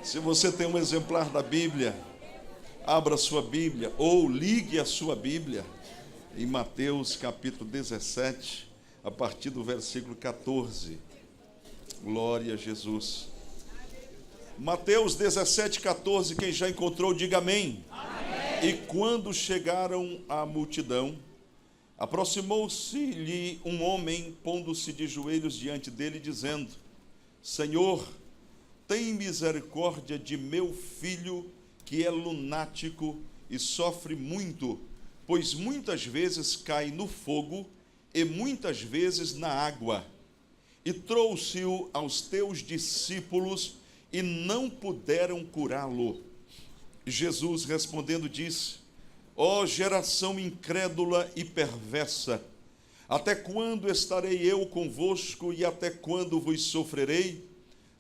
Se você tem um exemplar da Bíblia, abra a sua Bíblia ou ligue a sua Bíblia em Mateus capítulo 17, a partir do versículo 14. Glória a Jesus. Mateus 17, 14, quem já encontrou, diga amém. Amém. E quando chegaram à multidão, aproximou-se-lhe um homem, pondo-se de joelhos diante dele, dizendo: Senhor, tem misericórdia de meu filho, que é lunático e sofre muito, pois muitas vezes cai no fogo e muitas vezes na água. E trouxe-o aos teus discípulos e não puderam curá-lo. Jesus respondendo disse: Ó geração incrédula e perversa, até quando estarei eu convosco e até quando vos sofrerei?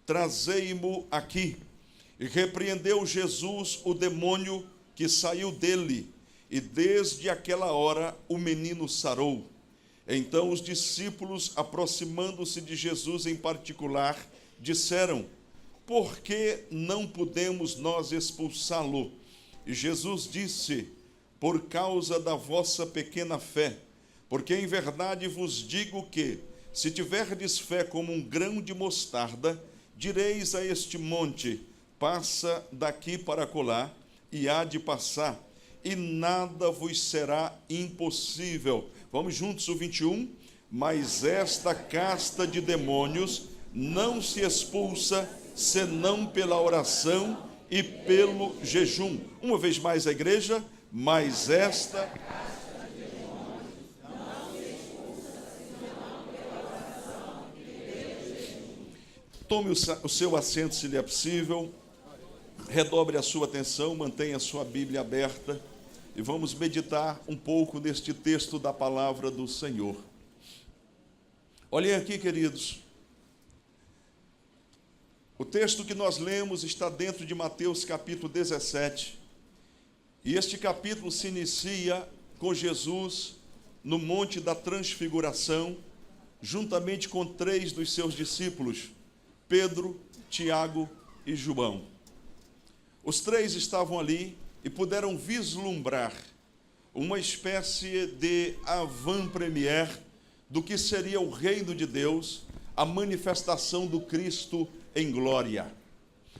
Trazei-mo aqui. E repreendeu Jesus o demônio que saiu dele, e desde aquela hora o menino sarou. Então os discípulos, aproximando-se de Jesus em particular, disseram: Por que não podemos nós expulsá-lo? E Jesus disse: Por causa da vossa pequena fé, porque em verdade vos digo que, se tiverdes fé como um grão de mostarda, direis a este monte: passa daqui para acolá, e há de passar, e nada vos será impossível. Vamos juntos, o 21. Mas esta casta de demônios não se expulsa, senão pela oração e pelo jejum. Uma vez mais a igreja: mas esta casta de demônios não se expulsa, senão pela oração e pelo jejum. Tome o seu assento, se lhe é possível. Redobre a sua atenção, mantenha a sua Bíblia aberta e vamos meditar um pouco neste texto da palavra do Senhor. Olhem aqui, queridos. O texto que nós lemos está dentro de Mateus capítulo 17. E este capítulo se inicia com Jesus no Monte da Transfiguração, juntamente com 3 dos seus discípulos, Pedro, Tiago e João. Os 3 estavam ali e puderam vislumbrar uma espécie de avant-première do que seria o reino de Deus, a manifestação do Cristo em glória.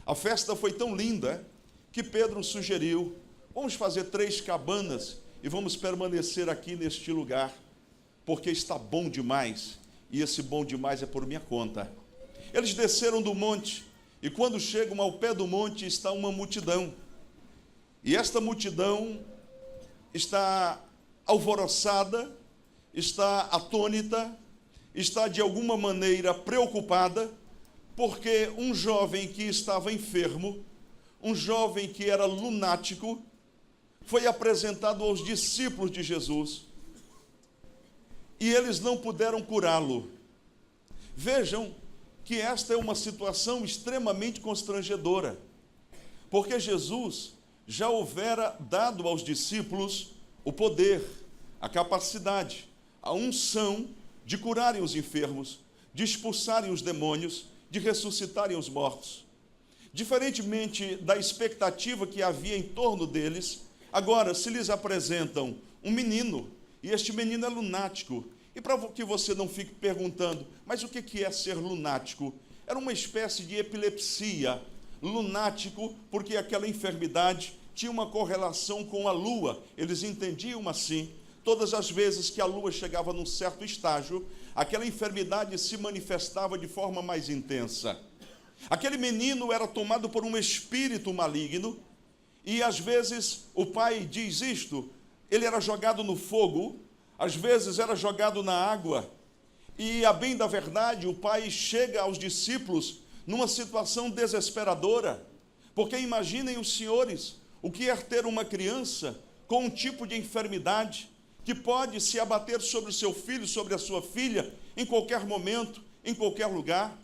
A festa foi tão linda que Pedro sugeriu: vamos fazer 3 cabanas e vamos permanecer aqui neste lugar, porque está bom demais, e esse bom demais é por minha conta. Eles desceram do monte, e quando chegam ao pé do monte está uma multidão. E esta multidão está alvoroçada, está atônita, está de alguma maneira preocupada, porque um jovem que estava enfermo, um jovem que era lunático, foi apresentado aos discípulos de Jesus, e eles não puderam curá-lo. Vejam que esta é uma situação extremamente constrangedora, porque Jesus já houvera dado aos discípulos o poder, a capacidade, a unção de curarem os enfermos, de expulsarem os demônios, de ressuscitarem os mortos. Diferentemente da expectativa que havia em torno deles, agora se lhes apresentam um menino, e este menino é lunático. E para que você não fique perguntando, mas o que é ser lunático? Era uma espécie de epilepsia. Lunático porque aquela enfermidade tinha uma correlação com a lua. Eles entendiam assim. Todas as vezes que a lua chegava num certo estágio, aquela enfermidade se manifestava de forma mais intensa. Aquele menino era tomado por um espírito maligno, e às vezes o pai diz isto: ele era jogado no fogo, às vezes era jogado na água, e a bem da verdade o pai chega aos discípulos numa situação desesperadora, porque imaginem os senhores, o que é ter uma criança com um tipo de enfermidade que pode se abater sobre o seu filho, sobre a sua filha, em qualquer momento, em qualquer lugar.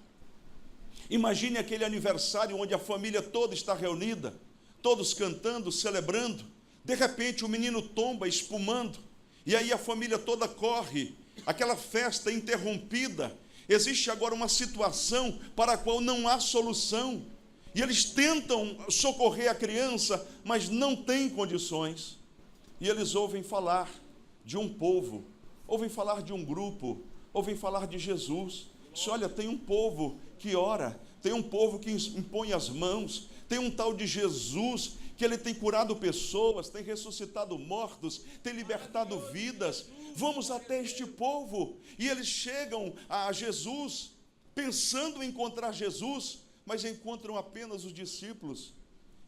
Imagine aquele aniversário onde a família toda está reunida, todos cantando, celebrando, de repente o menino tomba espumando, e aí a família toda corre, aquela festa interrompida. Existe agora uma situação para a qual não há solução, E eles tentam socorrer a criança, mas não têm condições. E eles ouvem falar de um povo, ouvem falar de um grupo, ouvem falar de Jesus. Diz, olha, tem um povo que ora, tem um povo que impõe as mãos, tem um tal de Jesus, que ele tem curado pessoas, tem ressuscitado mortos, tem libertado vidas. Vamos até este povo. E eles chegam a Jesus, pensando em encontrar Jesus, mas encontram apenas os discípulos.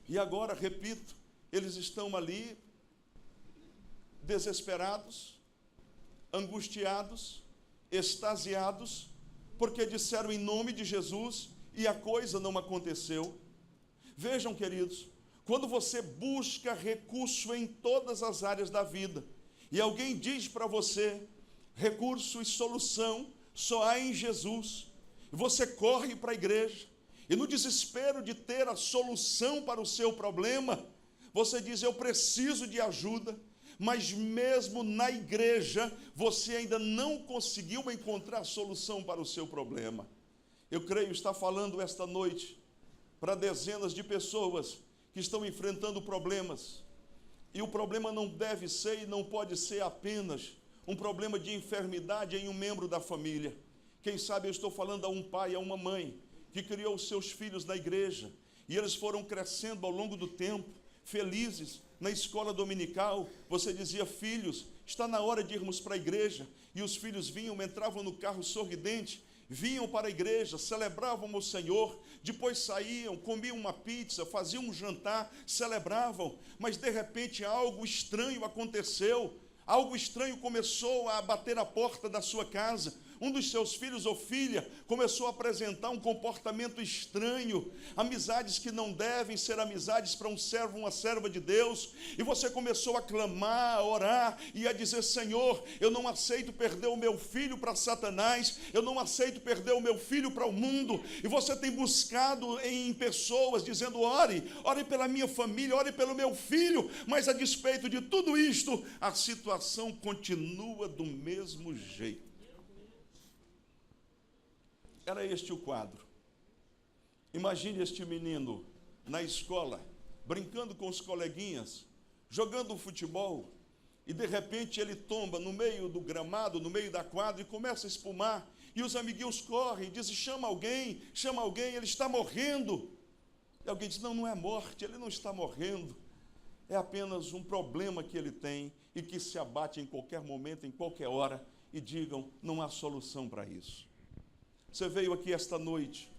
E agora, repito, eles estão ali desesperados, angustiados, extasiados, porque disseram em nome de Jesus e a coisa não aconteceu. Vejam, queridos, quando você busca recurso em todas as áreas da vida, e alguém diz para você, recurso e solução só há em Jesus, e você corre para a igreja, e no desespero de ter a solução para o seu problema, você diz, eu preciso de ajuda, mas mesmo na igreja, você ainda não conseguiu encontrar a solução para o seu problema. Eu creio estar falando esta noite para dezenas de pessoas que estão enfrentando problemas, e o problema não deve ser e não pode ser apenas um problema de enfermidade em um membro da família. Quem sabe eu estou falando a um pai, a uma mãe, que criou os seus filhos na igreja, e eles foram crescendo ao longo do tempo, felizes. Na escola dominical, você dizia, filhos, está na hora de irmos para a igreja, e os filhos vinham, entravam no carro sorridente, vinham para a igreja, celebravam o Senhor, depois saíam, comiam uma pizza, faziam um jantar, celebravam, mas de repente algo estranho aconteceu, algo estranho começou a bater a porta da sua casa. Um dos seus filhos ou filha começou a apresentar um comportamento estranho, amizades que não devem ser amizades para um servo, uma serva de Deus, e você começou a clamar, a orar e a dizer, Senhor, eu não aceito perder o meu filho para Satanás, eu não aceito perder o meu filho para o mundo, e você tem buscado em pessoas, dizendo, ore pela minha família, ore pelo meu filho, mas a despeito de tudo isto, a situação continua do mesmo jeito. Era este o quadro. Imagine este menino na escola, brincando com os coleguinhas, jogando futebol, e de repente ele tomba no meio do gramado, no meio da quadra, e começa a espumar, e os amiguinhos correm, dizem, chama alguém, ele está morrendo. E alguém diz, não é morte, ele não está morrendo, é apenas um problema que ele tem, e que se abate em qualquer momento, em qualquer hora, e digam, não há solução para isso. Você veio aqui esta noite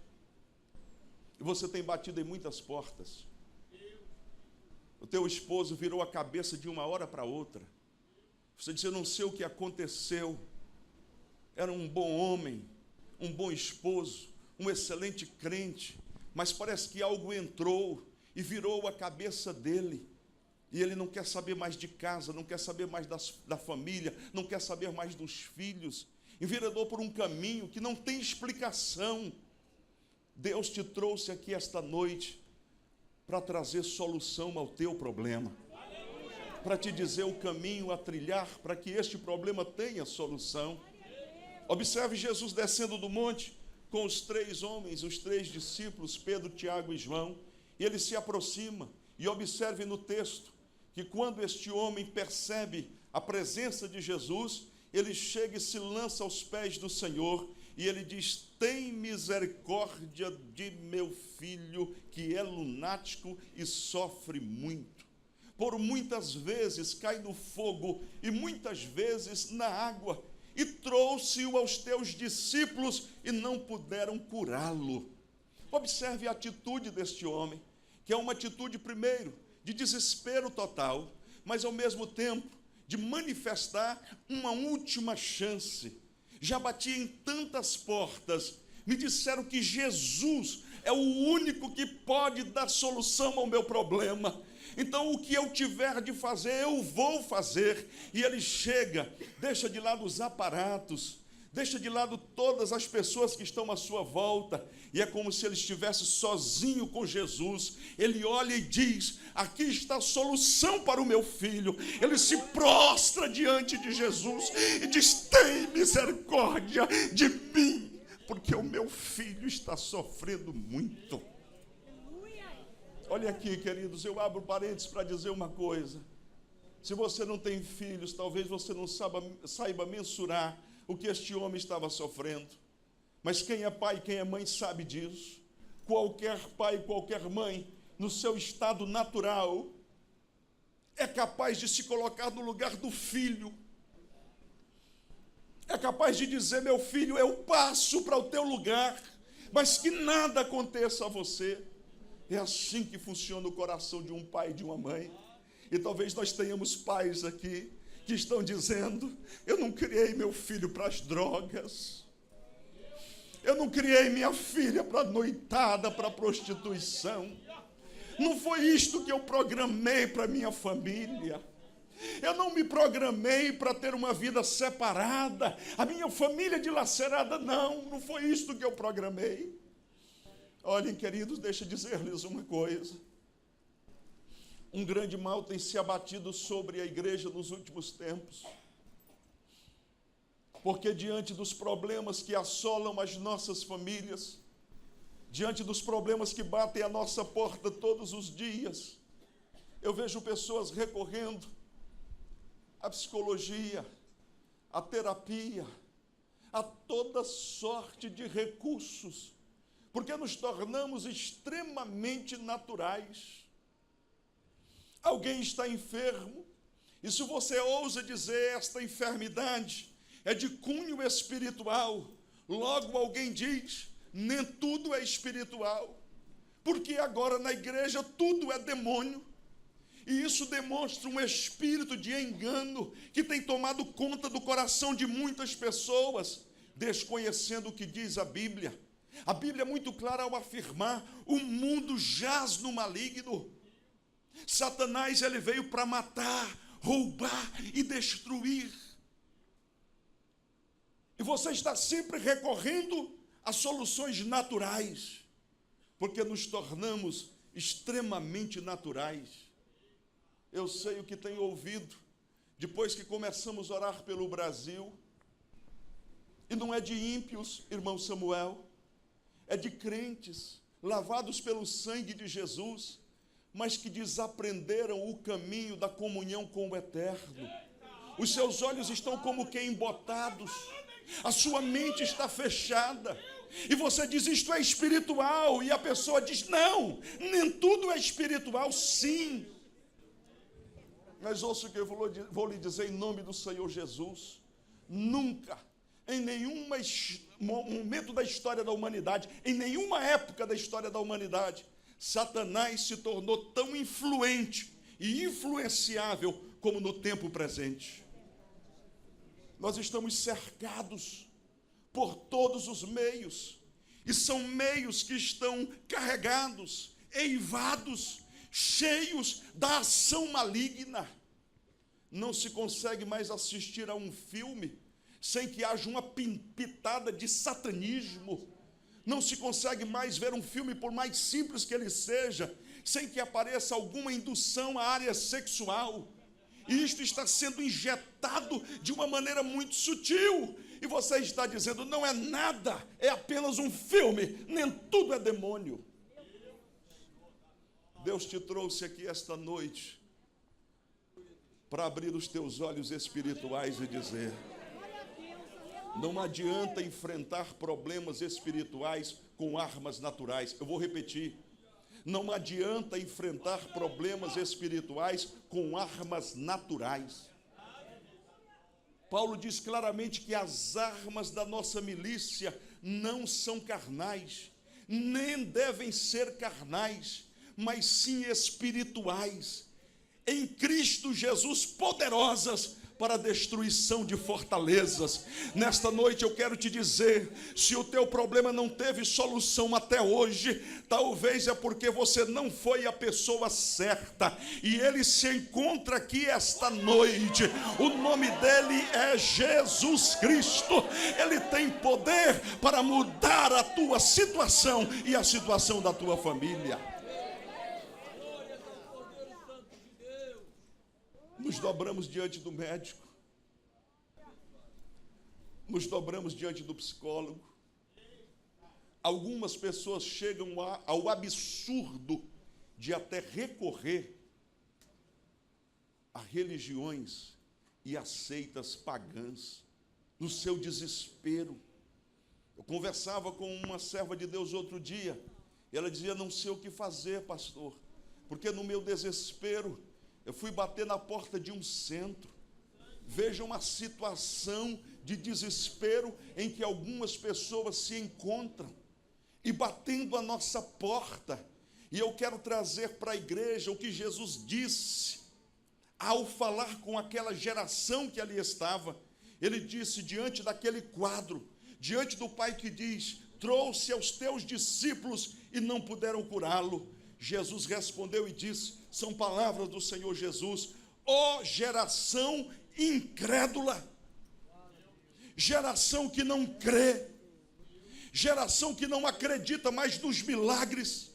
e você tem batido em muitas portas. O teu esposo virou a cabeça de uma hora para outra. Você disse, eu não sei o que aconteceu. Era um bom homem, um bom esposo, um excelente crente, mas parece que algo entrou e virou a cabeça dele. E ele não quer saber mais de casa, não quer saber mais da família, não quer saber mais dos filhos. Enveredou por um caminho que não tem explicação. Deus te trouxe aqui esta noite para trazer solução ao teu problema, para te dizer o caminho a trilhar para que este problema tenha solução. Observe Jesus descendo do monte com os 3 homens, os 3 discípulos, Pedro, Tiago e João, e ele se aproxima, e observe no texto que quando este homem percebe a presença de Jesus, ele chega e se lança aos pés do Senhor, e ele diz, tem misericórdia de meu filho, que é lunático e sofre muito. Por muitas vezes cai no fogo, e muitas vezes na água, e trouxe-o aos teus discípulos, e não puderam curá-lo. Observe a atitude deste homem, que é uma atitude, primeiro, de desespero total, mas ao mesmo tempo, de manifestar uma última chance. Já bati em tantas portas, me disseram que Jesus é o único que pode dar solução ao meu problema. Então o que eu tiver de fazer, eu vou fazer. E ele chega, deixa de lado os aparatos, deixa de lado todas as pessoas que estão à sua volta, e é como se ele estivesse sozinho com Jesus. Ele olha e diz, aqui está a solução para o meu filho. Ele se prostra diante de Jesus e diz, tem misericórdia de mim, porque o meu filho está sofrendo muito. Olha aqui, queridos, eu abro parênteses para dizer uma coisa. Se você não tem filhos, talvez você não saiba mensurar o que este homem estava sofrendo. Mas quem é pai, quem é mãe sabe disso. Qualquer pai, qualquer mãe, no seu estado natural, é capaz de se colocar no lugar do filho. É capaz de dizer: meu filho, eu passo para o teu lugar, mas que nada aconteça a você. É assim que funciona o coração de um pai e de uma mãe. E talvez nós tenhamos pais aqui que estão dizendo: eu não criei meu filho para as drogas, eu não criei minha filha para a noitada, para a prostituição, não foi isto que eu programei para minha família. Eu não me programei para ter uma vida separada, a minha família dilacerada, não foi isto que eu programei. Olhem, queridos, deixa eu dizer-lhes uma coisa. Um grande mal tem se abatido sobre a igreja nos últimos tempos, porque diante dos problemas que assolam as nossas famílias, diante dos problemas que batem à nossa porta todos os dias, eu vejo pessoas recorrendo à psicologia, à terapia, a toda sorte de recursos, porque nos tornamos extremamente naturais. Alguém está enfermo, e se você ousa dizer esta enfermidade é de cunho espiritual, logo alguém diz: nem tudo é espiritual, porque agora na igreja tudo é demônio. E isso demonstra um espírito de engano que tem tomado conta do coração de muitas pessoas, desconhecendo o que diz a Bíblia. A Bíblia é muito clara ao afirmar: o mundo jaz no maligno. Satanás, ele veio para matar, roubar e destruir. E você está sempre recorrendo a soluções naturais, porque nos tornamos extremamente naturais. Eu sei o que tenho ouvido, depois que começamos a orar pelo Brasil, e não é de ímpios, irmão Samuel, é de crentes, lavados pelo sangue de Jesus, mas que desaprenderam o caminho da comunhão com o Eterno. Os seus olhos estão como que embotados, a sua mente está fechada, e você diz: isto é espiritual, e a pessoa diz: não, nem tudo é espiritual. Sim, mas ouça o que eu vou lhe dizer em nome do Senhor Jesus: nunca, em nenhum momento da história da humanidade, em nenhuma época da história da humanidade, Satanás se tornou tão influente e influenciável como no tempo presente. Nós estamos cercados por todos os meios, e são meios que estão carregados, eivados, cheios da ação maligna. Não se consegue mais assistir a um filme sem que haja uma pitada de satanismo. Não se consegue mais ver um filme, por mais simples que ele seja, sem que apareça alguma indução à área sexual. E isto está sendo injetado de uma maneira muito sutil. E você está dizendo: não é nada, é apenas um filme, nem tudo é demônio. Deus te trouxe aqui esta noite para abrir os teus olhos espirituais e dizer: não adianta enfrentar problemas espirituais com armas naturais. Eu vou repetir: não adianta enfrentar problemas espirituais com armas naturais. Paulo diz claramente que as armas da nossa milícia não são carnais, nem devem ser carnais, mas sim espirituais, em Cristo Jesus, poderosas para a destruição de fortalezas. Nesta noite eu quero te dizer: se o teu problema não teve solução até hoje, talvez é porque você não foi a pessoa certa, e ele se encontra aqui esta noite. O nome dele é Jesus Cristo. Ele tem poder para mudar a tua situação e a situação da tua família. Nos dobramos diante do médico, nos dobramos diante do psicólogo. Algumas pessoas chegam ao absurdo de até recorrer a religiões e a seitas pagãs, no seu desespero. Eu conversava com uma serva de Deus outro dia, e ela dizia: não sei o que fazer, pastor, porque no meu desespero, eu fui bater na porta de um centro. Veja uma situação de desespero em que algumas pessoas se encontram, e batendo a nossa porta. E eu quero trazer para a igreja o que Jesus disse, ao falar com aquela geração que ali estava. Ele disse, diante daquele quadro, diante do pai que diz: trouxe aos teus discípulos e não puderam curá-lo, Jesus respondeu e disse, são palavras do Senhor Jesus: ó geração incrédula, geração que não crê, geração que não acredita mais nos milagres,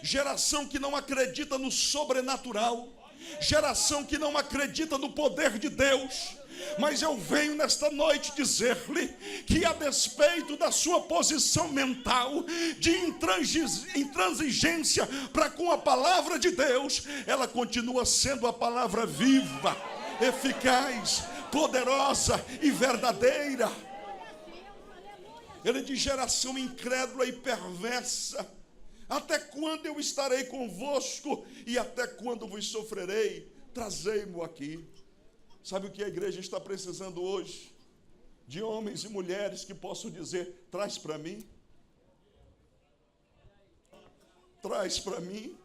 geração que não acredita no sobrenatural, geração que não acredita no poder de Deus. Mas eu venho nesta noite dizer-lhe que, a despeito da sua posição mental de intransigência para com a palavra de Deus, ela continua sendo a palavra viva, eficaz, poderosa e verdadeira. Ele diz: geração incrédula e perversa, até quando eu estarei convosco e até quando vos sofrerei? Trazei-mo aqui. Sabe o que a igreja está precisando hoje? De homens e mulheres que possam dizer: traz para mim. Traz para mim.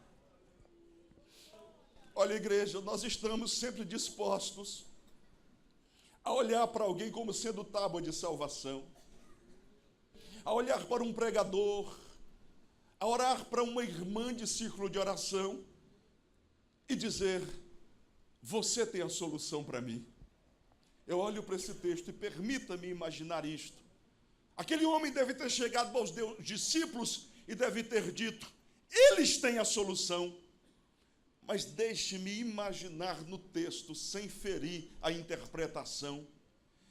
Olha, igreja, nós estamos sempre dispostos a olhar para alguém como sendo tábua de salvação, a olhar para um pregador, a orar para uma irmã de círculo de oração e dizer: você tem a solução para mim. Eu olho para esse texto e permita-me imaginar isto. Aquele homem deve ter chegado aos discípulos e deve ter dito: eles têm a solução. Mas deixe-me imaginar no texto, sem ferir a interpretação.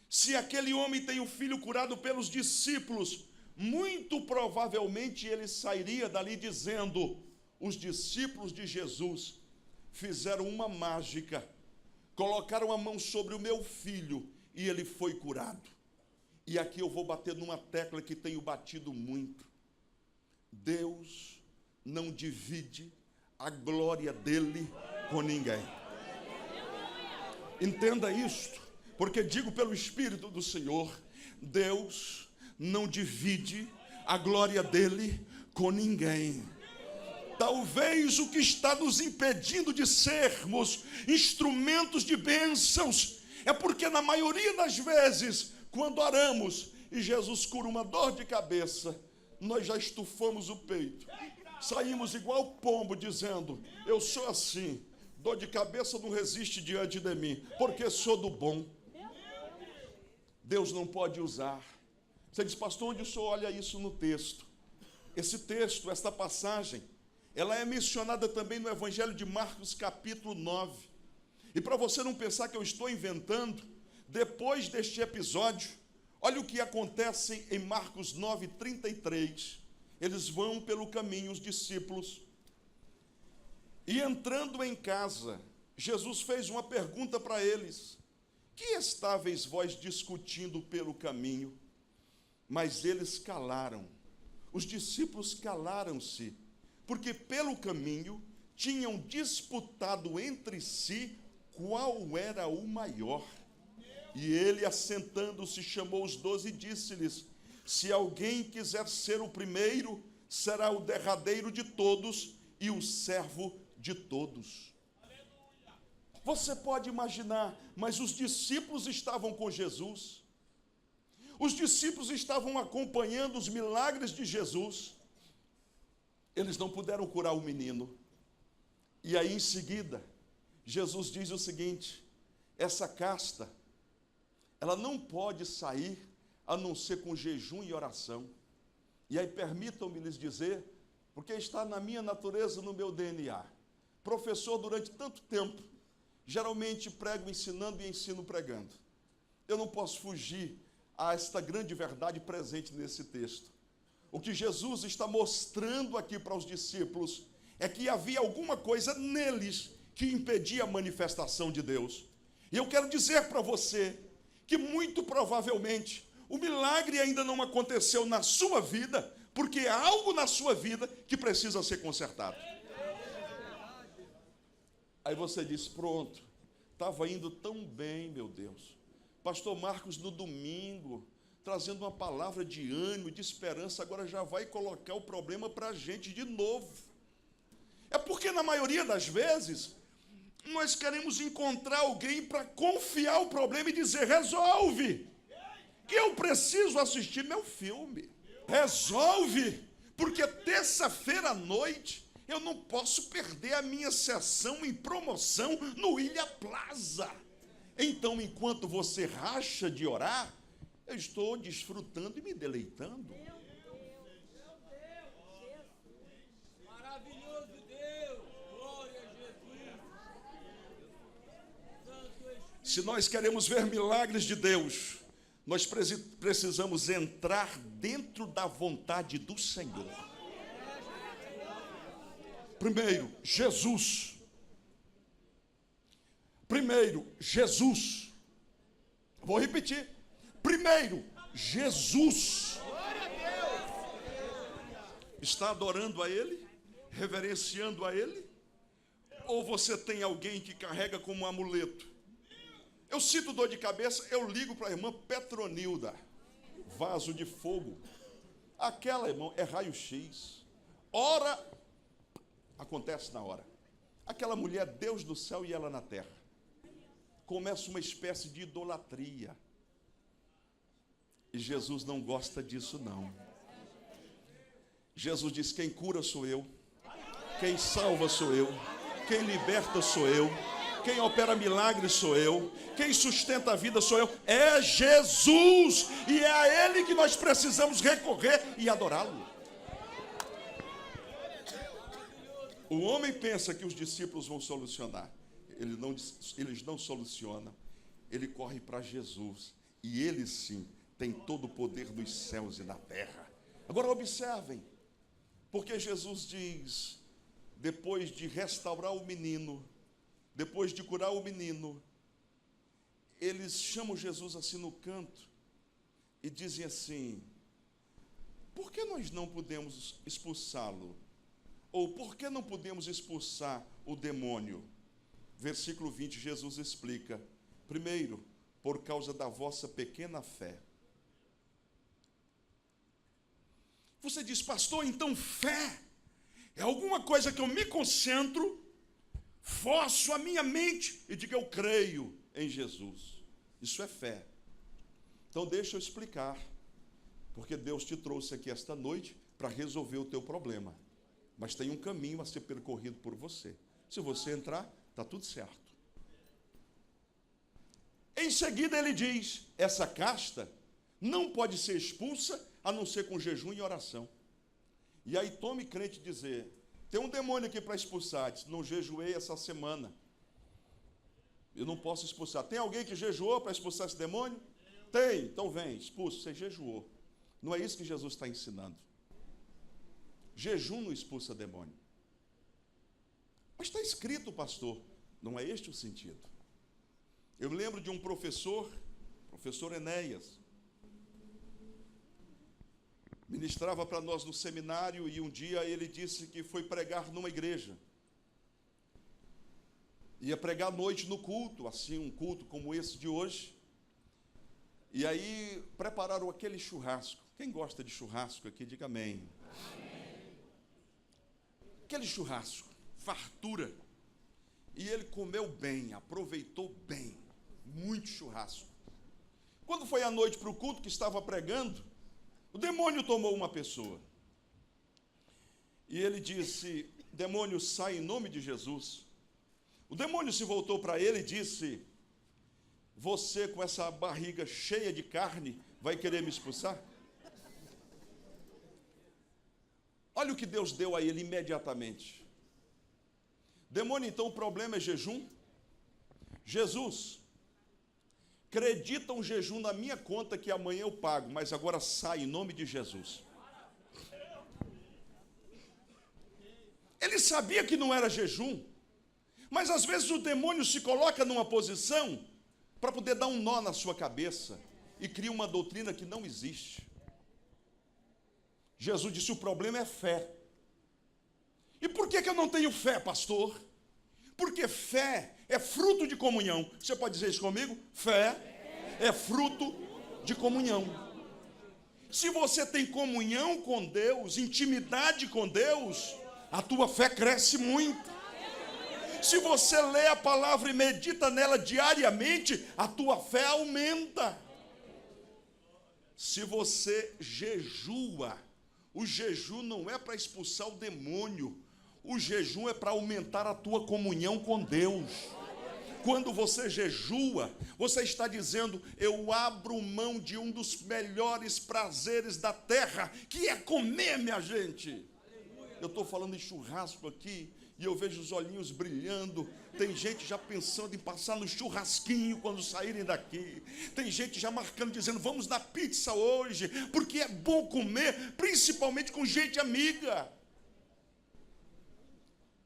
Se aquele homem tem o filho curado pelos discípulos, muito provavelmente ele sairia dali dizendo: os discípulos de Jesus fizeram uma mágica, colocaram a mão sobre o meu filho e ele foi curado. E aqui eu vou bater numa tecla que tenho batido muito: Deus não divide a glória dele com ninguém. Entenda isto, porque digo pelo Espírito do Senhor: Deus não divide a glória dele com ninguém. Talvez o que está nos impedindo de sermos instrumentos de bênçãos é porque, na maioria das vezes, quando oramos e Jesus cura uma dor de cabeça, nós já estufamos o peito, saímos igual pombo dizendo: eu sou assim, dor de cabeça não resiste diante de mim, porque sou do bom. Deus não pode usar. Você diz: pastor, onde o senhor olha isso no texto? Esse texto, esta passagem, ela é mencionada também no Evangelho de Marcos, capítulo 9. E para você não pensar que eu estou inventando, depois deste episódio, olha o que acontece em Marcos 9, 33. Eles vão pelo caminho, os discípulos, e entrando em casa, Jesus fez uma pergunta para eles: que estáveis vós discutindo pelo caminho? Mas eles calaram. Os discípulos calaram-se, porque pelo caminho tinham disputado entre si qual era o maior. E ele, assentando-se, chamou os 12 e disse-lhes: se alguém quiser ser o primeiro, será o derradeiro de todos e o servo de todos. Você pode imaginar, mas os discípulos estavam com Jesus, os discípulos estavam acompanhando os milagres de Jesus. Eles não puderam curar o menino. E aí, em seguida, Jesus diz o seguinte: essa casta, ela não pode sair a não ser com jejum e oração. E aí permitam-me lhes dizer, porque está na minha natureza, no meu DNA. Professor durante tanto tempo, geralmente prego ensinando e ensino pregando. Eu não posso fugir a esta grande verdade presente nesse texto. O que Jesus está mostrando aqui para os discípulos é que havia alguma coisa neles que impedia a manifestação de Deus. E eu quero dizer para você que muito provavelmente o milagre ainda não aconteceu na sua vida, porque há algo na sua vida que precisa ser consertado. Aí você diz, pronto, estava indo tão bem, meu Deus. Pastor Marcos no domingo, trazendo uma palavra de ânimo, de esperança, agora já vai colocar o problema para a gente de novo. É porque na maioria das vezes, nós queremos encontrar alguém para confiar o problema e dizer, resolve, que eu preciso assistir meu filme. Resolve, porque terça-feira à noite eu não posso perder a minha sessão em promoção no Ilha Plaza. Então, enquanto você racha de orar, eu estou desfrutando e me deleitando. Maravilhoso Deus, glória a Jesus. Se nós queremos ver milagres de Deus, nós precisamos entrar dentro da vontade do Senhor. Primeiro, Jesus. Primeiro, Jesus. Vou repetir. Primeiro, Jesus. Está adorando a Ele? Reverenciando a Ele? Ou você tem alguém que carrega como um amuleto? Eu sinto dor de cabeça, eu ligo para a irmã Petronilda. Vaso de fogo. Aquela, irmão, é raio-x. Ora, acontece na hora. Aquela mulher, Deus do céu e ela na terra. Começa uma espécie de idolatria. E Jesus não gosta disso, não. Jesus diz, quem cura sou eu. Quem salva sou eu. Quem liberta sou eu. Quem opera milagres sou eu. Quem sustenta a vida sou eu. É Jesus. E é a Ele que nós precisamos recorrer e adorá-lo. O homem pensa que os discípulos vão solucionar. Eles não solucionam. Ele corre para Jesus. E Ele sim tem todo o poder dos céus e da terra. Agora observem. Porque Jesus diz, depois de restaurar o menino, depois de curar o menino, eles chamam Jesus assim no canto e dizem assim, por que nós não podemos expulsá-lo? Ou por que não podemos expulsar o demônio? Versículo 20, Jesus explica, primeiro, por causa da vossa pequena fé. Você diz, pastor, então fé é alguma coisa que eu me concentro, forço a minha mente e digo, eu creio em Jesus. Isso é fé. Então deixa eu explicar, porque Deus te trouxe aqui esta noite para resolver o teu problema. Mas tem um caminho a ser percorrido por você. Se você entrar, está tudo certo. Em seguida ele diz, essa casta não pode ser expulsa a não ser com jejum e oração. E aí tome crente dizer, tem um demônio aqui para expulsar. Diz, não jejuei essa semana. Eu não posso expulsar. Tem alguém que jejuou para expulsar esse demônio? Tem, então vem, expulsa, você jejuou. Não é isso que Jesus está ensinando. Jejum não expulsa demônio. Mas está escrito, pastor, não é este o sentido. Eu lembro de um professor Enéas, ministrava para nós no seminário e um dia ele disse que foi pregar numa igreja. Ia pregar à noite no culto, assim, um culto como esse de hoje. E aí prepararam aquele churrasco. Quem gosta de churrasco aqui, diga amém. Aquele churrasco, fartura. E ele comeu bem, aproveitou bem, muito churrasco. Quando foi à noite para o culto que estava pregando, o demônio tomou uma pessoa. E ele disse, demônio, sai em nome de Jesus. O demônio se voltou para ele e disse, você com essa barriga cheia de carne, vai querer me expulsar? Olha o que Deus deu a ele imediatamente. Demônio, então o problema é jejum? Jesus, acredita um jejum na minha conta que amanhã eu pago, mas agora sai em nome de Jesus. Ele sabia que não era jejum, mas às vezes o demônio se coloca numa posição para poder dar um nó na sua cabeça e cria uma doutrina que não existe. Jesus disse: o problema é fé. E por que eu não tenho fé, pastor? Porque fé é fruto de comunhão. Você pode dizer isso comigo? Fé é fruto de comunhão. Se você tem comunhão com Deus, intimidade com Deus, a tua fé cresce muito. Se você lê a palavra e medita nela diariamente, a tua fé aumenta. Se você jejua, o jejum não é para expulsar o demônio, o jejum é para aumentar a tua comunhão com Deus. Quando você jejua, você está dizendo: eu abro mão de um dos melhores prazeres da terra, que é comer, minha gente. Eu estou falando em churrasco aqui, e eu vejo os olhinhos brilhando. Tem gente já pensando em passar no churrasquinho quando saírem daqui. Tem gente já marcando, dizendo: vamos na pizza hoje, porque é bom comer, principalmente com gente amiga.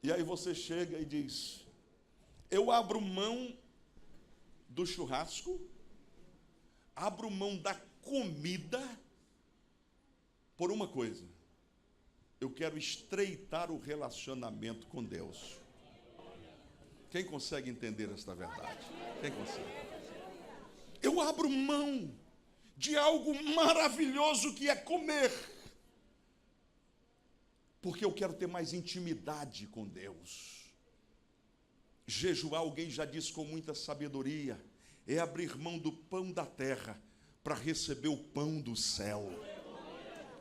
E aí você chega e diz: eu abro mão do churrasco, abro mão da comida, por uma coisa: eu quero estreitar o relacionamento com Deus. Quem consegue entender esta verdade? Quem consegue? Eu abro mão de algo maravilhoso que é comer, porque eu quero ter mais intimidade com Deus. Jejuar, alguém já disse com muita sabedoria, é abrir mão do pão da terra para receber o pão do céu.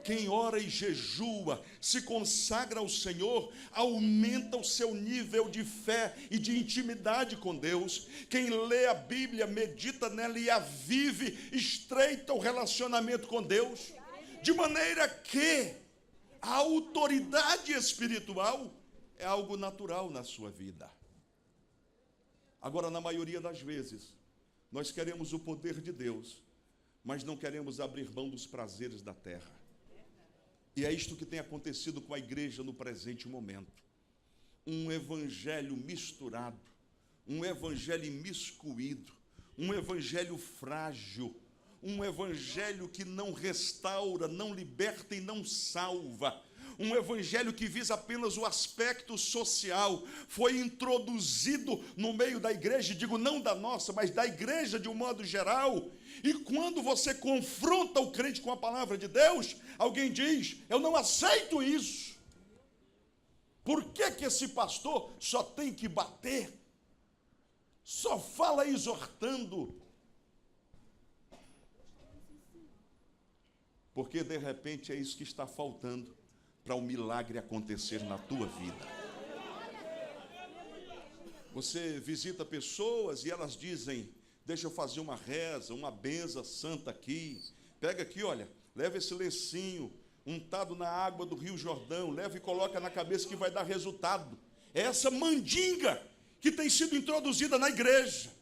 Quem ora e jejua, se consagra ao Senhor, aumenta o seu nível de fé e de intimidade com Deus. Quem lê a Bíblia, medita nela e a vive, estreita o relacionamento com Deus, de maneira que a autoridade espiritual é algo natural na sua vida. Agora, na maioria das vezes, nós queremos o poder de Deus, mas não queremos abrir mão dos prazeres da terra. E é isto que tem acontecido com a igreja no presente momento. Um evangelho misturado, um evangelho imiscuído, um evangelho frágil, um evangelho que não restaura, não liberta e não salva. Um evangelho que visa apenas o aspecto social, foi introduzido no meio da igreja, digo não da nossa, mas da igreja de um modo geral. E quando você confronta o crente com a palavra de Deus, alguém diz: eu não aceito isso. Por que esse pastor só tem que bater? Só fala exortando. Porque de repente é isso que está faltando para um milagre acontecer na tua vida. Você visita pessoas e elas dizem: deixa eu fazer uma reza, uma benção santa aqui. Pega aqui, olha, leva esse lencinho untado na água do Rio Jordão, leva e coloca na cabeça que vai dar resultado. É essa mandinga que tem sido introduzida na igreja.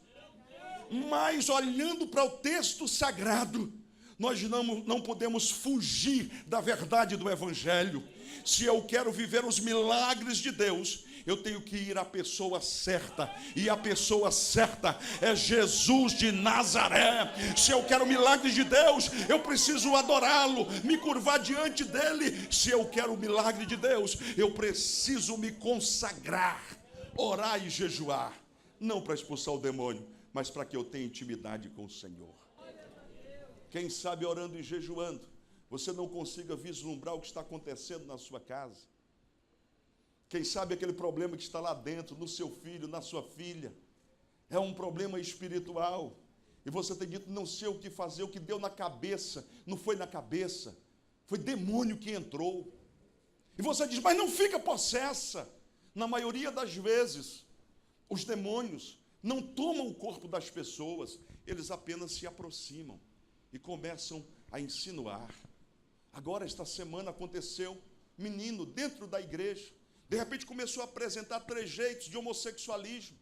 Mas olhando para o texto sagrado, nós não podemos fugir da verdade do Evangelho. Se eu quero viver os milagres de Deus, eu tenho que ir à pessoa certa, e a pessoa certa é Jesus de Nazaré. Se eu quero milagres de Deus, eu preciso adorá-lo, me curvar diante dele. Se eu quero o milagre de Deus, eu preciso me consagrar, orar e jejuar, não para expulsar o demônio, mas para que eu tenha intimidade com o Senhor. Quem sabe orando e jejuando, você não consiga vislumbrar o que está acontecendo na sua casa. Quem sabe aquele problema que está lá dentro, no seu filho, na sua filha, é um problema espiritual. E você tem dito: não sei o que fazer, o que deu na cabeça. Não foi na cabeça, foi demônio que entrou. E você diz: mas não fica possessa. Na maioria das vezes, os demônios não tomam o corpo das pessoas, eles apenas se aproximam e começam a insinuar. Agora, esta semana aconteceu, menino dentro da igreja, de repente começou a apresentar trejeitos de homossexualismo.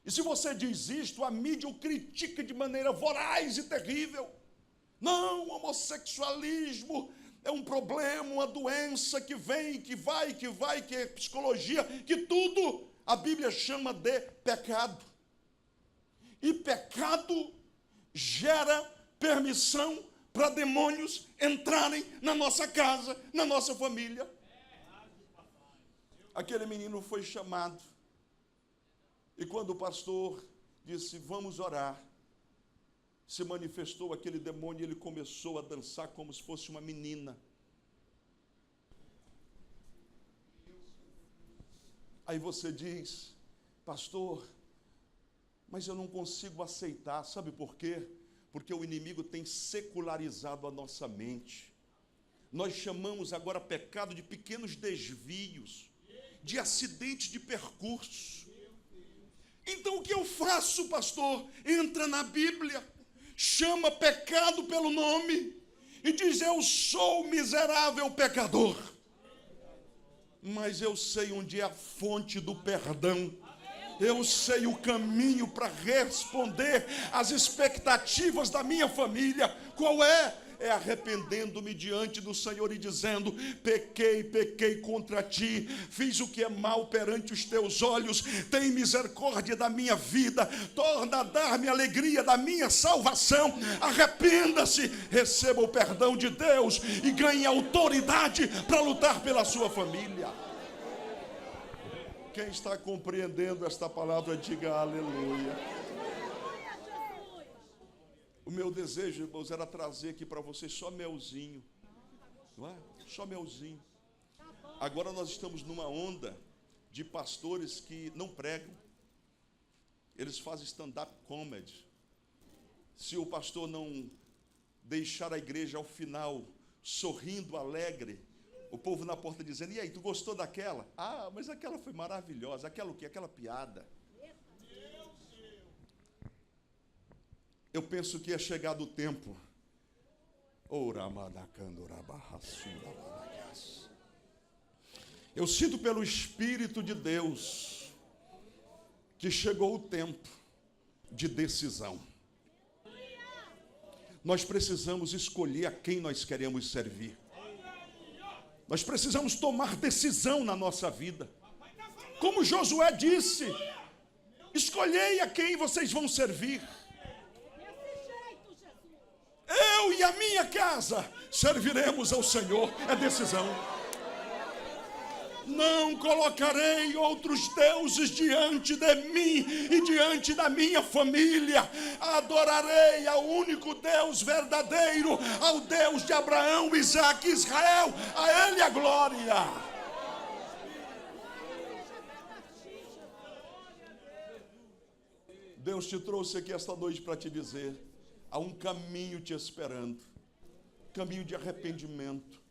E se você diz isto, a mídia o critica de maneira voraz e terrível. Não, homossexualismo é um problema, uma doença que vem, que vai, que é psicologia, que tudo a Bíblia chama de pecado. E pecado gera permissão para demônios entrarem na nossa casa, na nossa família. Aquele menino foi chamado. E quando o pastor disse, vamos orar, se manifestou aquele demônio e ele começou a dançar como se fosse uma menina. Aí você diz, pastor, mas eu não consigo aceitar. Sabe por quê? Porque o inimigo tem secularizado a nossa mente. Nós chamamos agora pecado de pequenos desvios, de acidentes de percurso. Então o que eu faço, pastor? Entra na Bíblia, chama pecado pelo nome e diz, eu sou miserável pecador, mas eu sei onde é a fonte do perdão. Eu sei o caminho para responder às expectativas da minha família. Qual é? É arrependendo-me diante do Senhor e dizendo, pequei contra ti, fiz o que é mal perante os teus olhos, tem misericórdia da minha vida, torna a dar-me alegria da minha salvação, arrependa-se, receba o perdão de Deus e ganhe autoridade para lutar pela sua família. Quem está compreendendo esta palavra, diga aleluia. O meu desejo, irmãos, era trazer aqui para vocês só melzinho, não é? Só melzinho. Agora nós estamos numa onda de pastores que não pregam. Eles fazem stand-up comedy. Se o pastor não deixar a igreja ao final sorrindo, alegre, o povo na porta dizendo, e aí, tu gostou daquela? Ah, mas aquela foi maravilhosa. Aquela o quê? Aquela piada. Eu penso que é chegado o tempo. Eu sinto pelo Espírito de Deus que chegou o tempo de decisão. Nós precisamos escolher a quem nós queremos servir. Nós precisamos tomar decisão na nossa vida. Como Josué disse, escolhei a quem vocês vão servir. Eu e a minha casa serviremos ao Senhor. É decisão. Não colocarei outros deuses diante de mim e diante da minha família. Adorarei ao único Deus verdadeiro, ao Deus de Abraão, Isaque e Israel. A Ele a glória. Deus te trouxe aqui esta noite para te dizer, há um caminho te esperando, caminho de arrependimento.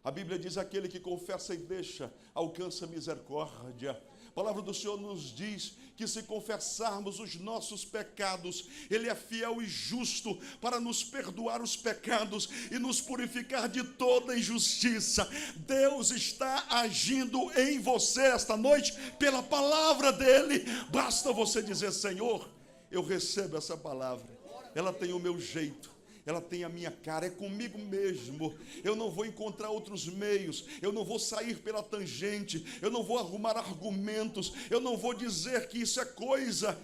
A Bíblia diz, aquele que confessa e deixa, alcança misericórdia. A palavra do Senhor nos diz que se confessarmos os nossos pecados, Ele é fiel e justo para nos perdoar os pecados e nos purificar de toda injustiça. Deus está agindo em você esta noite pela palavra dEle. Basta você dizer, Senhor, eu recebo essa palavra. Ela tem o meu jeito, ela tem a minha cara, é comigo mesmo. Eu não vou encontrar outros meios, eu não vou sair pela tangente, eu não vou arrumar argumentos, eu não vou dizer que isso é coisa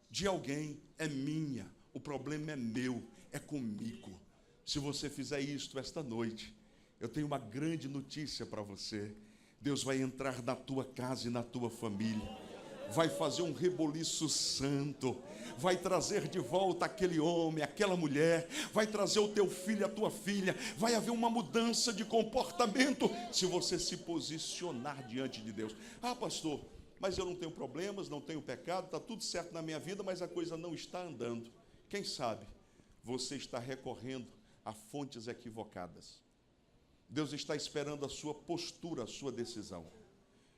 de alguém, é minha, o problema é meu, é comigo. Se você fizer isto esta noite, eu tenho uma grande notícia para você. Deus vai entrar na tua casa e na tua família, vai fazer um reboliço santo, vai trazer de volta aquele homem, aquela mulher, vai trazer o teu filho e a tua filha, vai haver uma mudança de comportamento, se você se posicionar diante de Deus. Ah, pastor, mas eu não tenho problemas, não tenho pecado, está tudo certo na minha vida, mas a coisa não está andando. Quem sabe você está recorrendo a fontes equivocadas. Deus está esperando a sua postura, a sua decisão.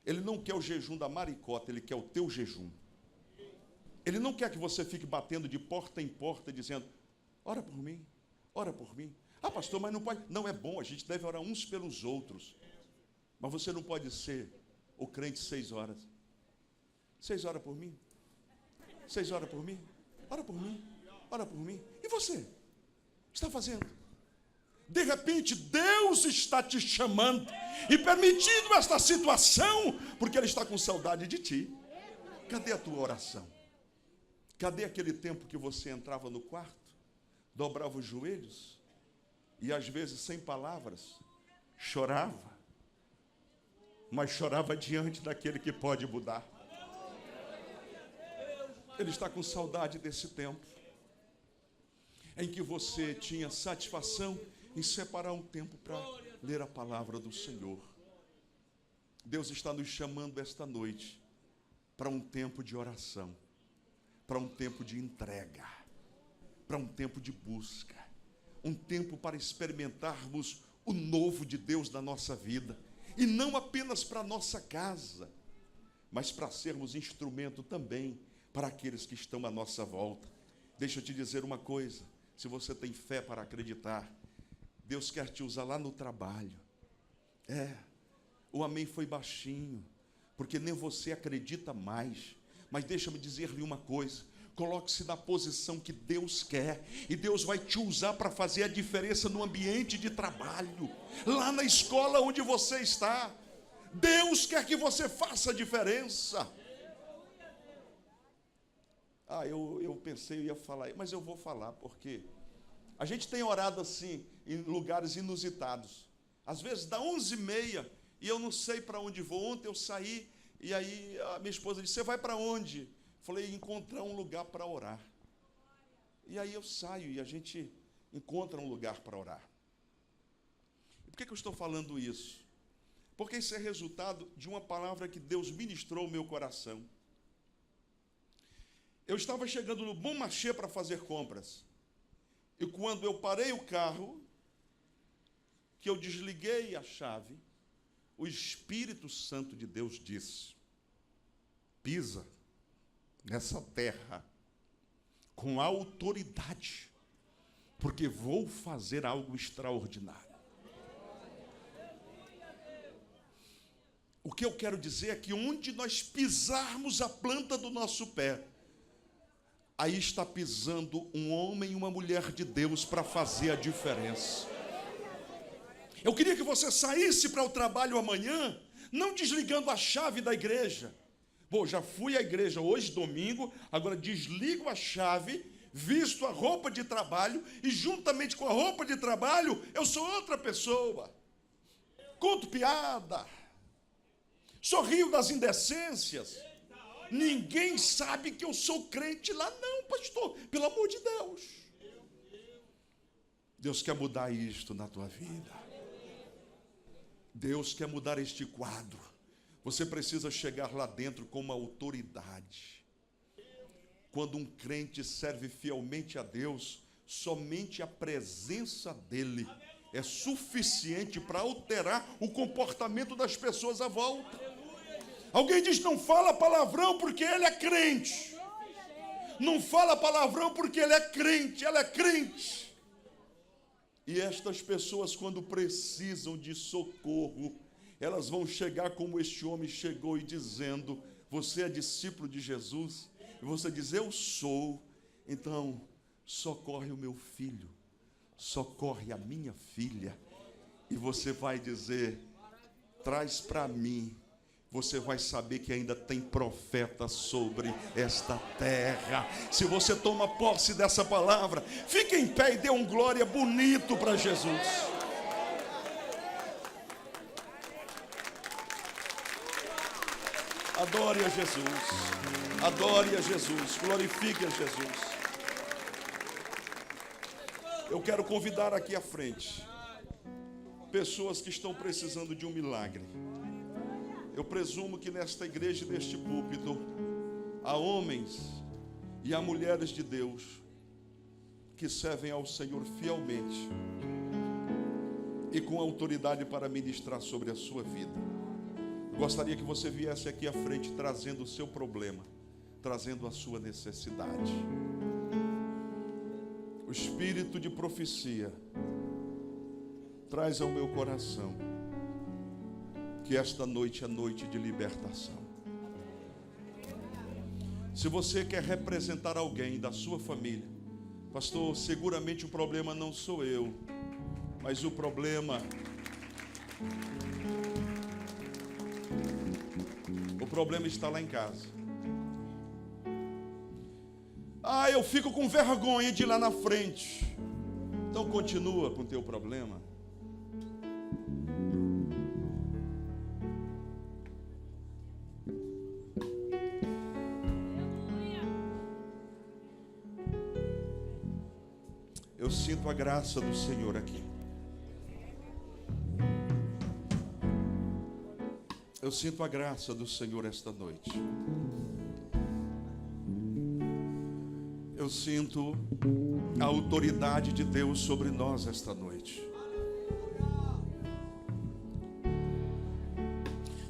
Ele não quer o jejum da maricota, Ele quer o teu jejum. Ele não quer que você fique batendo de porta em porta, dizendo, ora por mim, ora por mim. Ah, pastor, mas não pode. Não, é bom, a gente deve orar uns pelos outros. Mas você não pode ser o crente 6 horas. 6 horas por mim? 6 horas por mim? Ora por mim, ora por mim. E você? Está fazendo? De repente, Deus está te chamando e permitindo esta situação, porque Ele está com saudade de ti. Cadê a tua oração? Cadê aquele tempo que você entrava no quarto, dobrava os joelhos e às vezes sem palavras, chorava, mas chorava diante daquele que pode mudar? Ele está com saudade desse tempo em que você tinha satisfação em separar um tempo para ler a palavra do Senhor. Deus está nos chamando esta noite para um tempo de oração, para um tempo de entrega, para um tempo de busca, um tempo para experimentarmos o novo de Deus na nossa vida, e não apenas para a nossa casa, mas para sermos instrumento também para aqueles que estão à nossa volta. Deixa eu te dizer uma coisa, se você tem fé para acreditar, Deus quer te usar lá no trabalho. O amém foi baixinho, porque nem você acredita mais. Mas deixa-me dizer-lhe uma coisa, coloque-se na posição que Deus quer, e Deus vai te usar para fazer a diferença no ambiente de trabalho, lá na escola onde você está. Deus quer que você faça a diferença. Eu pensei, eu ia falar, mas eu vou falar, porque a gente tem orado assim, em lugares inusitados. Às vezes dá 11h30 e eu não sei para onde vou. Ontem eu saí e aí a minha esposa disse, você vai para onde? Falei, encontrar um lugar para orar. E aí eu saio e a gente encontra um lugar para orar. E por que eu estou falando isso? Porque isso é resultado de uma palavra que Deus ministrou ao meu coração. Eu estava chegando no Bon Marché para fazer compras. E quando eu parei o carro, que eu desliguei a chave, o Espírito Santo de Deus disse, pisa nessa terra com autoridade, porque vou fazer algo extraordinário. O que eu quero dizer é que onde nós pisarmos a planta do nosso pé, aí está pisando um homem e uma mulher de Deus para fazer a diferença. Eu queria que você saísse para o trabalho amanhã, não desligando a chave da igreja. Já fui à igreja hoje, domingo, agora desligo a chave, visto a roupa de trabalho, e juntamente com a roupa de trabalho, eu sou outra pessoa. Conto piada, sorrio das indecências. Ninguém sabe que eu sou crente lá, não, pastor, pelo amor de Deus. Deus quer mudar isto na tua vida. Deus quer mudar este quadro. Você precisa chegar lá dentro com uma autoridade. Quando um crente serve fielmente a Deus, somente a presença dele é suficiente para alterar o comportamento das pessoas à volta. Alguém diz, não fala palavrão porque ele é crente. Não fala palavrão porque ele é crente, ela é crente. E estas pessoas, quando precisam de socorro, elas vão chegar como este homem chegou e dizendo, você é discípulo de Jesus? E você diz, eu sou. Então, socorre o meu filho, socorre a minha filha. E você vai dizer, traz para mim. Você vai saber que ainda tem profeta sobre esta terra. Se você toma posse dessa palavra, fique em pé e dê um glória bonito para Jesus. Adore a Jesus, adore a Jesus, glorifique a Jesus. Eu quero convidar aqui à frente pessoas que estão precisando de um milagre. Eu presumo que nesta igreja e neste púlpito há homens e há mulheres de Deus que servem ao Senhor fielmente e com autoridade para ministrar sobre a sua vida. Eu gostaria que você viesse aqui à frente trazendo o seu problema, trazendo a sua necessidade. O espírito de profecia traz ao meu coração que esta noite é noite de libertação. Se você quer representar alguém da sua família, pastor, seguramente o problema não sou eu, Mas o problema está lá em casa. Ah, eu fico com vergonha de ir lá na frente. Então continua com o teu problema. Eu sinto a graça do Senhor aqui. Eu sinto a graça do Senhor esta noite. Eu sinto a autoridade de Deus sobre nós esta noite.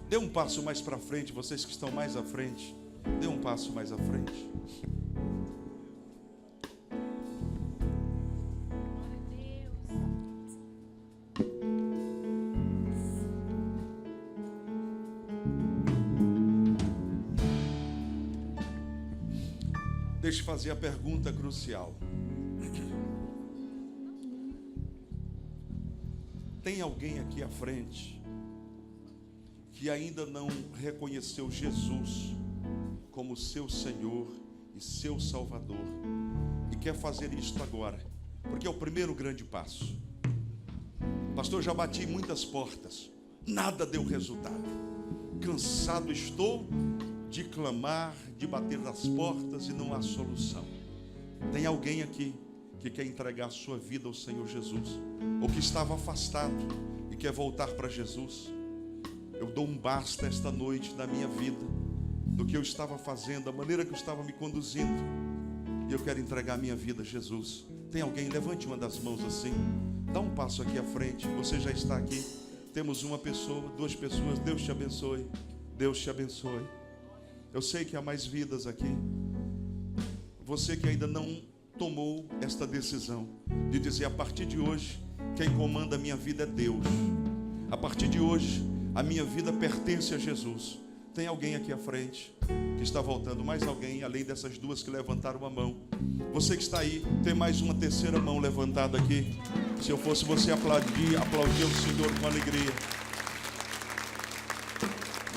Dê um passo mais para frente, vocês que estão mais à frente. Dê um passo mais à frente. Deixa eu fazer a pergunta crucial. Tem alguém aqui à frente que ainda não reconheceu Jesus como seu Senhor e seu Salvador e quer fazer isto agora? Porque é o primeiro grande passo. Pastor, já bati em muitas portas, nada deu resultado. Cansado estou de clamar, de bater nas portas e não há solução. Tem alguém aqui que quer entregar a sua vida ao Senhor Jesus, ou que estava afastado e quer voltar para Jesus? Eu dou um basta esta noite da minha vida, do que eu estava fazendo, da maneira que eu estava me conduzindo, e eu quero entregar a minha vida a Jesus. Tem alguém? Levante uma das mãos assim, dá um passo aqui à frente. Você já está aqui. Temos uma pessoa, duas pessoas. Deus te abençoe. Deus te abençoe. Eu sei que há mais vidas aqui. Você que ainda não tomou esta decisão de dizer: a partir de hoje, quem comanda a minha vida é Deus. A partir de hoje, a minha vida pertence a Jesus. Tem alguém aqui à frente que está voltando? Mais alguém, além dessas duas que levantaram a mão? Você que está aí, tem mais uma terceira mão levantada aqui. Se eu fosse você, aplaudir o Senhor com alegria.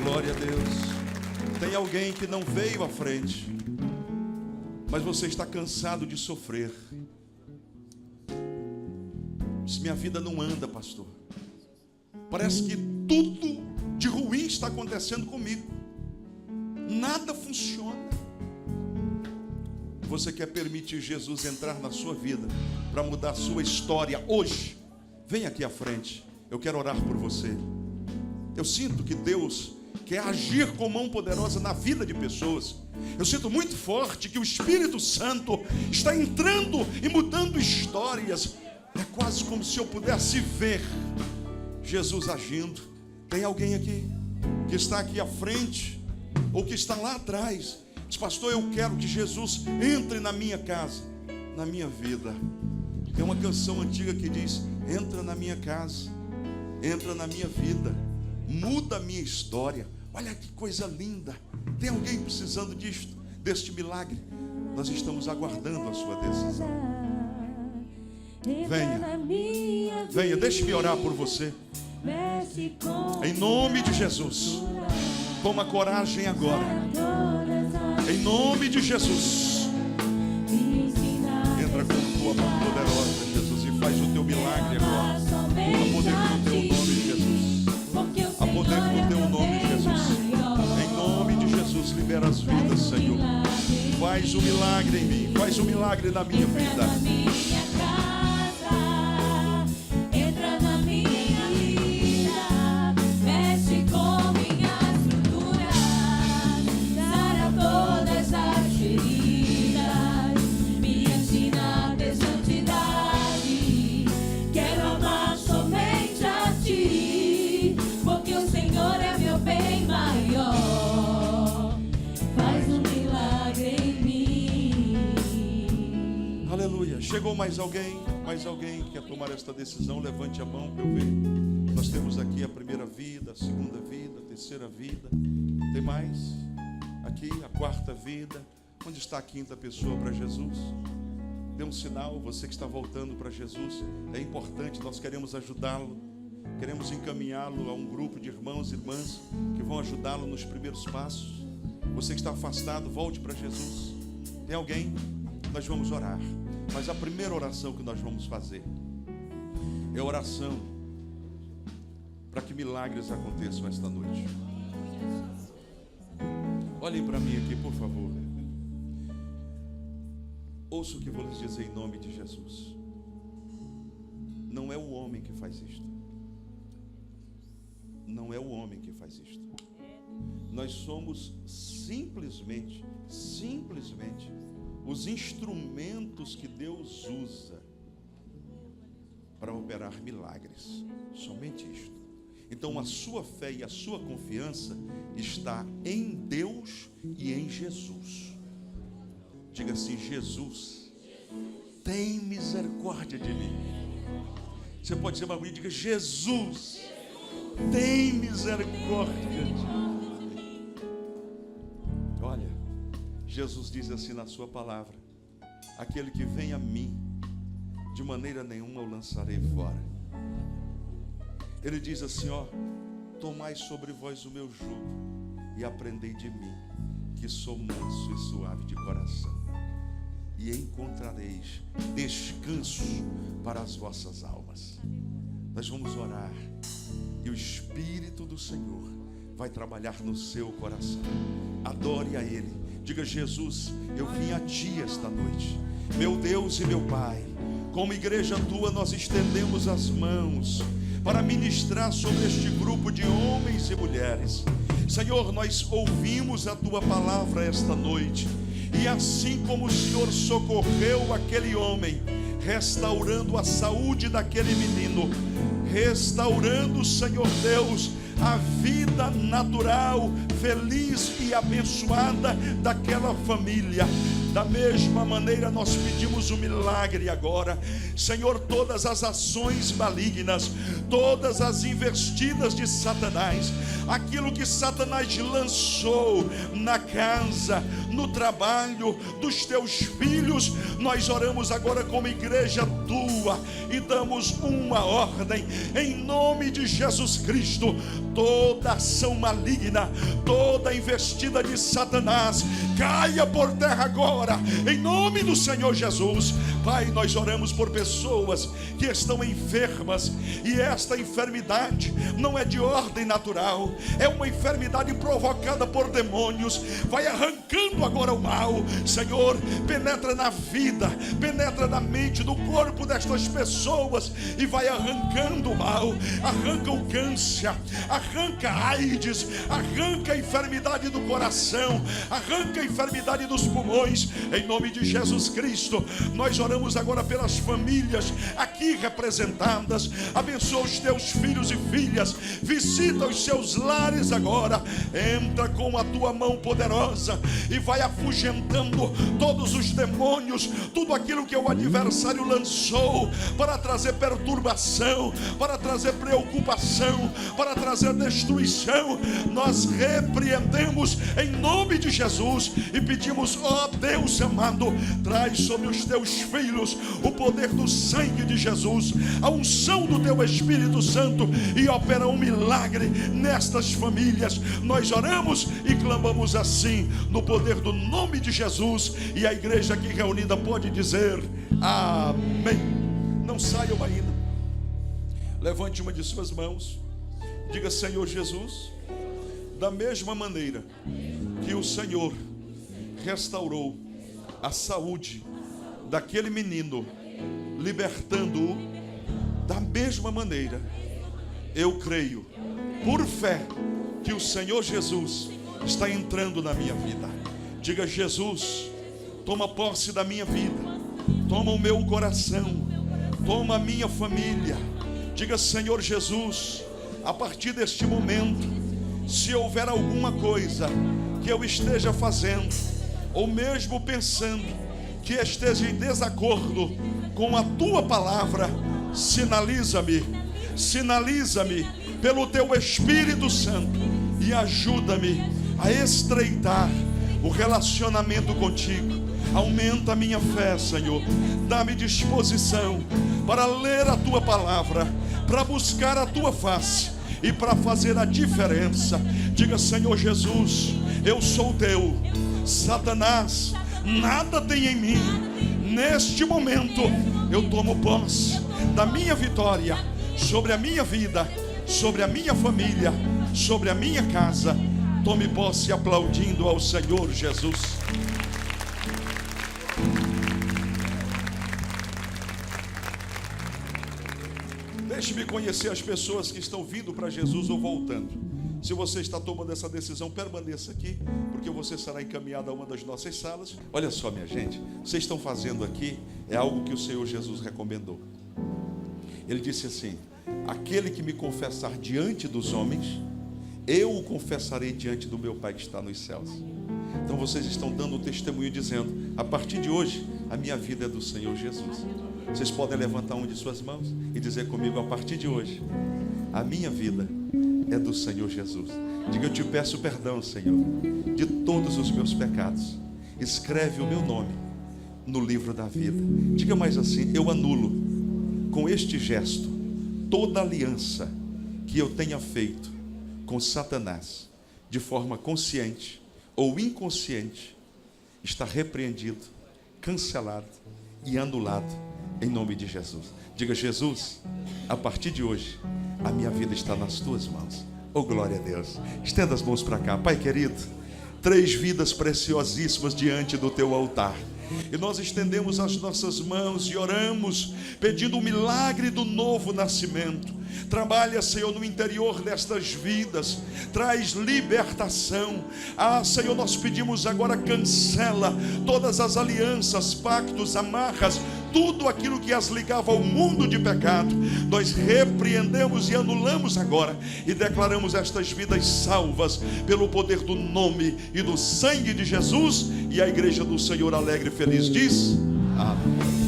Glória a Deus. Tem alguém que não veio à frente, mas você está cansado de sofrer. Diz: minha vida não anda, pastor. Parece que tudo de ruim está acontecendo comigo. Nada funciona. Você quer permitir Jesus entrar na sua vida para mudar a sua história hoje? Vem aqui à frente. Eu quero orar por você. Eu sinto que Deus quer agir com mão poderosa na vida de pessoas. Eu sinto muito forte que o Espírito Santo está entrando e mudando histórias. É quase como se eu pudesse ver Jesus agindo. Tem alguém aqui que está aqui à frente ou que está lá atrás? Diz: pastor, eu quero que Jesus entre na minha casa, na minha vida. Tem uma canção antiga que diz: entra na minha casa, entra na minha vida, muda a minha história. Olha que coisa linda. Tem alguém precisando disto, deste milagre? Nós estamos aguardando a sua decisão. Venha, deixe-me orar por você. Em nome de Jesus, toma coragem agora. Em nome de Jesus, entra com tua mão poderosa, Jesus, e faz o teu milagre agora. A poder no teu nome, Jesus. A poder no teu nome, Jesus. Em nome de Jesus, libera as vidas, Senhor. Faz o milagre em mim, faz o milagre na minha vida. Chegou mais alguém? Mais alguém que quer tomar esta decisão? Levante a mão para eu ver. Nós temos aqui a primeira vida, a segunda vida, a terceira vida. Tem mais? Aqui a quarta vida. Onde está a quinta pessoa para Jesus? dê um sinal. Você que está voltando para Jesus, é importante, nós queremos ajudá-lo. Queremos encaminhá-lo a um grupo de irmãos e irmãs que vão ajudá-lo nos primeiros passos. Você que está afastado, volte para Jesus. Tem alguém? Nós vamos orar. Mas a primeira oração que nós vamos fazer é oração para que milagres aconteçam esta noite. Olhem para mim aqui, por favor. Ouça o que vou lhes dizer em nome de Jesus. Não é o homem que faz isto. Não é o homem que faz isto. Nós somos simplesmente os instrumentos que Deus usa para operar milagres. Somente isto. Então a sua fé e a sua confiança está em Deus e em Jesus. Diga assim: Jesus, tem misericórdia de mim. Você pode dizer mais bonito, diga: Jesus, tem misericórdia de mim. Olha, Jesus diz assim na sua palavra: aquele que vem a mim, de maneira nenhuma eu lançarei fora. Ele diz assim: ó, tomai sobre vós o meu jugo e aprendei de mim, que sou manso e suave de coração, e encontrareis descanso para as vossas almas. Nós vamos orar e o Espírito do Senhor vai trabalhar no seu coração. Adore a Ele. Diga: Jesus, eu vim a Ti esta noite, meu Deus e meu Pai. Como igreja Tua, nós estendemos as mãos para ministrar sobre este grupo de homens e mulheres. Senhor, nós ouvimos a Tua palavra esta noite, e assim como o Senhor socorreu aquele homem, restaurando a saúde daquele menino, restaurando, Senhor Deus, a vida natural, feliz e abençoada daquela família, da mesma maneira nós pedimos um milagre agora. Senhor, todas as ações malignas, todas as investidas de Satanás, aquilo que Satanás lançou na casa, no trabalho dos teus filhos, nós oramos agora como igreja Tua e damos uma ordem em nome de Jesus Cristo. Toda ação maligna, toda investida de Satanás, caia por terra agora, em nome do Senhor Jesus. Pai, nós oramos por pessoas que estão enfermas, e esta enfermidade não é de ordem natural, é uma enfermidade provocada por demônios. Vai arrancando agora o mal, Senhor, penetra na vida, penetra na mente, do corpo destas pessoas e vai arrancando o mal. Arranca o câncer, arranca a AIDS, arranca a enfermidade do coração, arranca a enfermidade dos pulmões, em nome de Jesus Cristo. Nós oramos agora pelas famílias aqui representadas. Abençoa os teus filhos e filhas, visita os seus lares agora, entra com a tua mão poderosa e vai afugentando todos os demônios, tudo aquilo que o adversário lançou para trazer perturbação, para trazer preocupação, para trazer destruição. Nós repreendemos em nome de Jesus e pedimos: ó Deus amado, traz sobre os teus filhos o poder do sangue de Jesus, a unção do teu Espírito Santo, e opera um milagre nestas famílias. Nós oramos e clamamos assim no poder do nome de Jesus, e a igreja aqui reunida pode dizer amém. Não saiam ainda, levante uma de suas mãos, diga: Senhor Jesus, da mesma maneira que o Senhor restaurou a saúde daquele menino, libertando-o, da mesma maneira eu creio, por fé, que o Senhor Jesus está entrando na minha vida. Diga: Jesus, toma posse da minha vida, toma o meu coração, toma a minha família. Diga: Senhor Jesus, a partir deste momento, se houver alguma coisa que eu esteja fazendo, ou mesmo pensando, que esteja em desacordo com a tua palavra, sinaliza-me pelo teu Espírito Santo e ajuda-me a estreitar o relacionamento contigo, Aumenta a minha fé, Senhor. Dá-me disposição para ler a Tua palavra, para buscar a Tua face e para fazer a diferença. Diga: Senhor Jesus, eu sou Teu. Satanás nada tem em mim. Neste momento eu tomo posse da minha vitória sobre a minha vida, sobre a minha família, sobre a minha casa. Tome posse aplaudindo ao Senhor Jesus. Deixe-me conhecer as pessoas que estão vindo para Jesus ou voltando. Se você está tomando essa decisão, permaneça aqui, porque você será encaminhado a uma das nossas salas. Olha só, minha gente, vocês estão fazendo aqui é algo que o Senhor Jesus recomendou. Ele disse assim: aquele que me confessar diante dos homens, eu o confessarei diante do meu Pai que está nos céus. Então vocês estão dando um testemunho dizendo: a partir de hoje, a minha vida é do Senhor Jesus. Vocês podem levantar uma de suas mãos e dizer comigo: a partir de hoje, a minha vida é do Senhor Jesus. Diga: eu te peço perdão, Senhor, de todos os meus pecados. Escreve o meu nome no livro da vida. Diga mais assim: eu anulo com este gesto toda aliança que eu tenha feito com Satanás, de forma consciente ou inconsciente. Está repreendido, cancelado e anulado em nome de Jesus. Diga: Jesus, a partir de hoje, a minha vida está nas tuas mãos. Oh, glória a Deus. Estenda as mãos para cá. Pai querido, 3 vidas preciosíssimas diante do teu altar. E nós estendemos as nossas mãos e oramos, pedindo o milagre do novo nascimento. Trabalha, Senhor, no interior destas vidas, traz libertação. Senhor, nós pedimos agora: cancela todas as alianças, pactos, amarras, tudo aquilo que as ligava ao mundo de pecado. Nós repreendemos e anulamos agora e declaramos estas vidas salvas pelo poder do nome e do sangue de Jesus. E a igreja do Senhor alegre e feliz diz: amém.